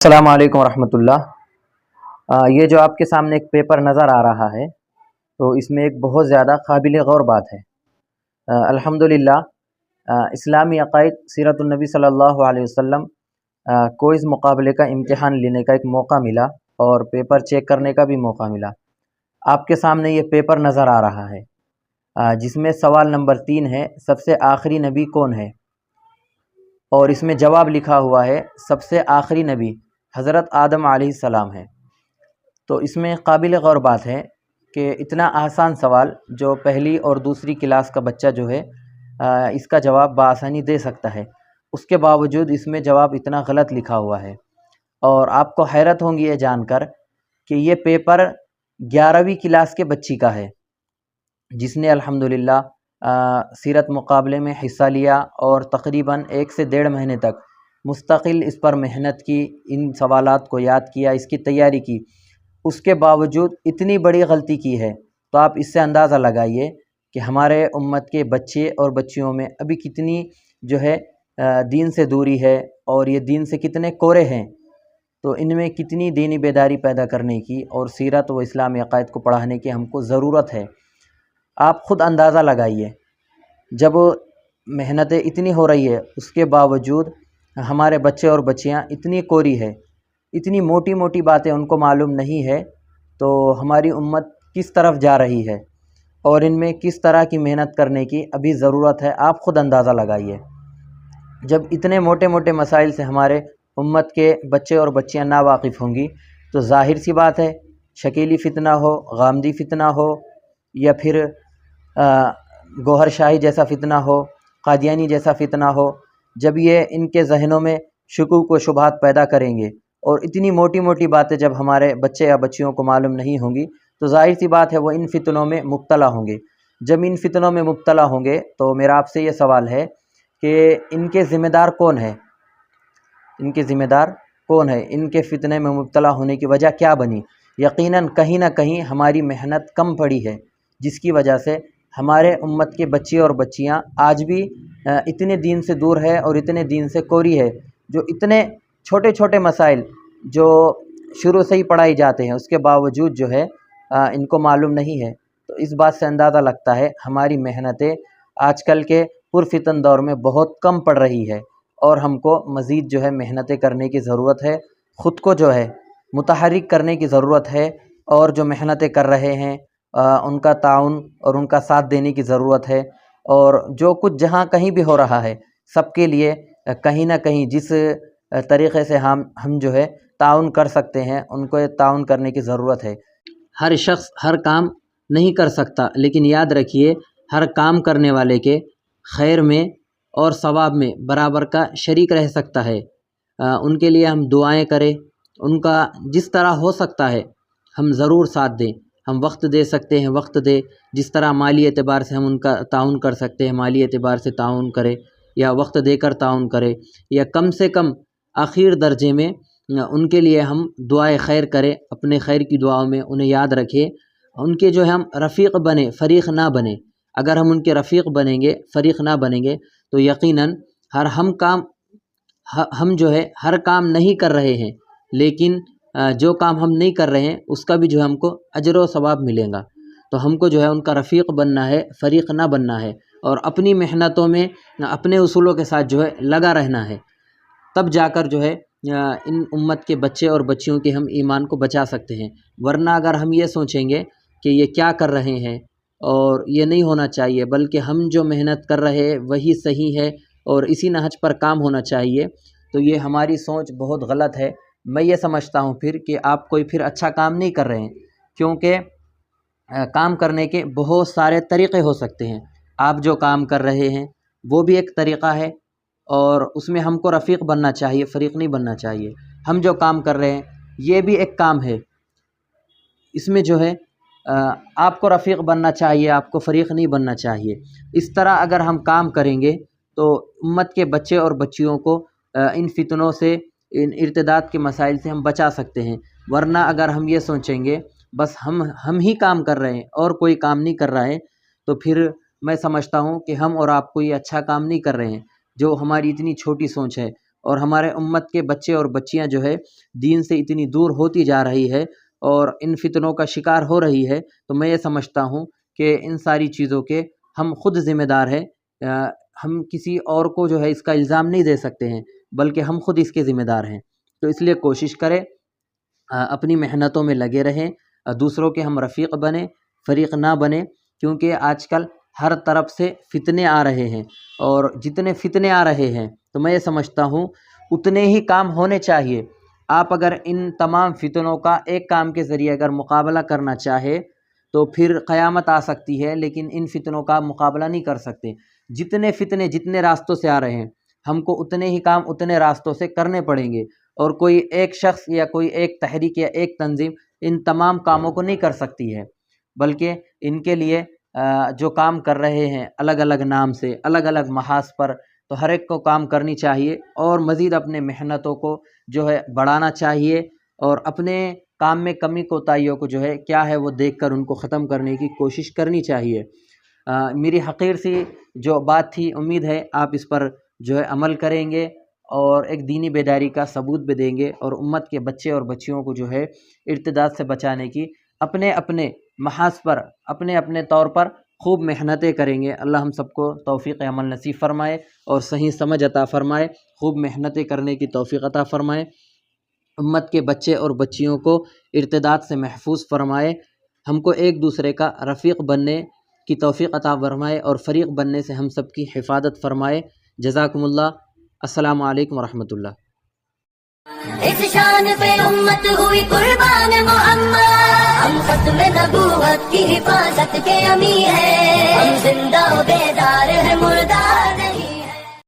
अस्सलाम वालेकुम वरहमतुल्लाह। ये जो आपके सामने एक पेपर नज़र आ रहा है तो इसमें एक बहुत ज़्यादा काबिल गौर बात है। अल्हम्दुलिल्लाह इस्लामी अक़ाइद सीरतुन्नबी सल्लल्लाहु अलैहि वसल्लम क्विज़ मुकाबले का इम्तिहान लेने का एक मौका मिला और पेपर चेक करने का भी मौका मिला। आपके सामने ये पेपर नज़र आ रहा है जिसमें सवाल नंबर 3 है, सबसे आखिरी नबी कौन है? और इसमें जवाब लिखा हुआ है सबसे आखिरी नबी हज़रत आदम अलैहिस्सलाम है। तो इसमें काबिल गौर बात है कि इतना आसान सवाल जो पहली और दूसरी क्लास का बच्चा जो है इसका जवाब बआसानी दे सकता है, उसके बावजूद इसमें जवाब इतना गलत लिखा हुआ है। और आपको हैरत होंगी ये जानकर कि ये पेपर 11वीं क्लास के बच्ची का है जिसने अल्हम्दुलिल्लाह सीरत मुकाबले में हिस्सा लिया और तकरीबन 1 से 1.5 महीने तक मुस्तकिल इस पर मेहनत की, इन सवालात को याद किया, इसकी तैयारी की। उसके बावजूद इतनी बड़ी गलती की है तो आप इससे अंदाज़ा लगाइए कि हमारे उम्मत के बच्चे और बच्चियों में अभी कितनी जो है दीन से दूरी है और ये दीन से कितने कोरे हैं। तो इनमें कितनी दीनी बेदारी पैदा करने की और सीरत व इस्लामी अक़ाइद को पढ़ाने की हमको ज़रूरत है। आप ख़ुद अंदाज़ा लगाइए, जब मेहनतें इतनी हो रही है उसके बावजूद हमारे बच्चे और बच्चियां इतनी कोरी है, इतनी मोटी मोटी बातें उनको मालूम नहीं है, तो हमारी उम्मत किस तरफ जा रही है और इनमें किस तरह की मेहनत करने की अभी ज़रूरत है। आप ख़ुद अंदाज़ा लगाइए। जब इतने मोटे मोटे मसाइल से हमारे उम्मत के बच्चे और बच्चियां ना वाकिफ़ होंगी तो ज़ाहिर सी बात है शकीली फ़ितना हो, गामदी फ़ितना हो या फिर गौहर शाही जैसा फ़ितना हो, कादियानी जैसा फ़ितना हो, जब ये इनके जहनों में शुकूक व शुबहात पैदा करेंगे और इतनी मोटी मोटी बातें जब हमारे बच्चे या बच्चियों को मालूम नहीं होंगी तो ज़ाहिर सी बात है वो इन फ़ितनों में मुब्तला होंगे। जब इन फ़ितनों में मुब्तला होंगे तो मेरा आपसे ये सवाल है कि इनके ज़िम्मेदार कौन है? इनके ज़िम्मेदार कौन है? इनके फ़ितने में मुब्तला होने की वजह क्या बनी? यकीनन कहीं ना कहीं हमारी मेहनत कम पड़ी है, जिसकी वजह से हमारे उम्मत के बच्चे और बच्चियां आज भी इतने दीन से दूर है और इतने दीन से कोरी है, जो इतने छोटे छोटे मसाइल जो शुरू से ही पढ़ाई जाते हैं उसके बावजूद जो है इनको मालूम नहीं है। तो इस बात से अंदाज़ा लगता है हमारी मेहनतें आजकल के पुरफितन दौर में बहुत कम पड़ रही है और हमको मज़ीद जो है मेहनतें करने की ज़रूरत है, ख़ुद को जो है मुतहर्रिक करने की ज़रूरत है और जो मेहनतें कर रहे हैं उनका ताउन और उनका साथ देने की ज़रूरत है। और जो कुछ जहाँ कहीं भी हो रहा है सबके लिए कहीं ना कहीं जिस तरीक़े से हम जो है ताउन कर सकते हैं उनको ताउन करने की ज़रूरत है। हर शख्स हर काम नहीं कर सकता, लेकिन याद रखिए हर काम करने वाले के खैर में और सवाब में बराबर का शरीक रह सकता है। उनके लिए हम दुआएं करें, उनका जिस तरह हो सकता है हम ज़रूर साथ दें। हम वक्त दे सकते हैं, वक्त दे, जिस तरह माली एतबार से हम उनका ताउन कर सकते हैं माली एतबार से ताउन करें या वक्त देकर ताउन करें, या कम से कम आखिर दर्जे में उनके लिए हम दुआए खैर करें। अपने खैर की दुआओं में उन्हें याद रखें, उनके जो है हम रफ़ीक बने, फ़रीक ना बने। अगर हम उनके रफ़ीक बनेंगे, फ़रीक ना बनेंगे तो यकीनन हम जो है हर काम नहीं कर रहे हैं, लेकिन जो काम हम नहीं कर रहे हैं उसका भी जो है हमको अजर व सवाब मिलेगा। तो हमको जो है उनका रफ़ीक बनना है, फ़रीक ना बनना है और अपनी मेहनतों में अपने उसूलों के साथ जो है लगा रहना है। तब जाकर जो है इन उम्मत के बच्चे और बच्चियों के हम ईमान को बचा सकते हैं। वरना अगर हम ये सोचेंगे कि ये क्या कर रहे हैं और ये नहीं होना चाहिए, बल्कि हम जो मेहनत कर रहे हैं वही सही है और इसी नहज पर काम होना चाहिए, तो ये हमारी सोच बहुत गलत है। मैं ये समझता हूँ फिर कि आप कोई फिर अच्छा काम नहीं कर रहे हैं, क्योंकि काम करने के बहुत सारे तरीक़े हो सकते हैं। आप जो काम कर रहे हैं वो भी एक तरीक़ा है और उसमें हमको रफ़ीक बनना चाहिए, फ़रीक नहीं बनना चाहिए। हम जो काम कर रहे हैं ये भी एक काम है, इसमें जो है आपको रफ़ीक बनना चाहिए, आपको फ़रीक नहीं बनना चाहिए। इस तरह अगर हम काम करेंगे तो उम्मत के बच्चे और बच्चियों को इन फ़ितनों से, इन इर्तिदाद के मसाइल से हम बचा सकते हैं। वरना अगर हम ये सोचेंगे बस हम ही काम कर रहे हैं और कोई काम नहीं कर रहा है, तो फिर मैं समझता हूँ कि हम और आप कोई अच्छा काम नहीं कर रहे हैं। जो हमारी इतनी छोटी सोच है اور ہمارے امت کے بچے اور بچیاں جو ہے دین سے اتنی دور ہوتی جا رہی ہے اور ان فتنوں کا شکار ہو رہی ہے، تو میں یہ سمجھتا ہوں کہ ان ساری چیزوں کے ہم خود ذمہ دار ہیں۔ ہم کسی اور کو جو ہے اس کا الزام نہیں دے سکتے ہیں، بلکہ ہم خود اس کے ذمہ دار ہیں۔ تو اس لیے کوشش کریں، اپنی محنتوں میں لگے رہیں، دوسروں کے ہم رفیق بنیں، فریق نہ بنیں، کیونکہ آج کل ہر طرف سے فتنے آ رہے ہیں، اور جتنے فتنے آ رہے ہیں تو میں یہ سمجھتا ہوں اتنے ہی کام ہونے چاہیے۔ آپ اگر ان تمام فتنوں کا ایک کام کے ذریعے اگر مقابلہ کرنا چاہے تو پھر قیامت آ سکتی ہے، لیکن ان فتنوں کا مقابلہ نہیں کر سکتے۔ جتنے فتنے جتنے راستوں سے آ رہے ہیں، ہم کو اتنے ہی کام اتنے راستوں سے کرنے پڑیں گے، اور کوئی ایک شخص یا کوئی ایک تحریک یا ایک تنظیم ان تمام کاموں کو نہیں کر سکتی ہے، بلکہ ان کے لیے جو کام کر رہے ہیں الگ الگ نام سے، الگ الگ محاذ پر، تو ہر ایک کو کام کرنی چاہیے، اور مزید اپنے محنتوں کو جو ہے بڑھانا چاہیے، اور اپنے کام میں کمی کوتاہیوں کو جو ہے کیا ہے وہ دیکھ کر ان کو ختم کرنے کی کوشش کرنی چاہیے۔ میری حقیر سی جو بات تھی، امید ہے آپ اس پر جو ہے عمل کریں گے اور ایک دینی بیداری کا ثبوت بھی دیں گے، اور امت کے بچے اور بچیوں کو جو ہے ارتداد سے بچانے کی اپنے اپنے محاذ پر، اپنے اپنے طور پر خوب محنتیں کریں گے۔ اللہ ہم سب کو توفیق عمل نصیب فرمائے اور صحیح سمجھ عطا فرمائے، خوب محنتیں کرنے کی توفیق عطا فرمائے، امت کے بچے اور بچیوں کو ارتداد سے محفوظ فرمائے، ہم کو ایک دوسرے کا رفیق بننے کی توفیق عطا فرمائے، اور فریق بننے سے ہم سب کی حفاظت فرمائے۔ جزاکم اللہ۔ السلام علیکم ورحمۃ اللہ۔ اس شان پہ امت ہوئی قربان محمد، ہم ختم نبوت کی حفاظت کے امیر ہیں، ہم زندہ و بیدار ہیں مردار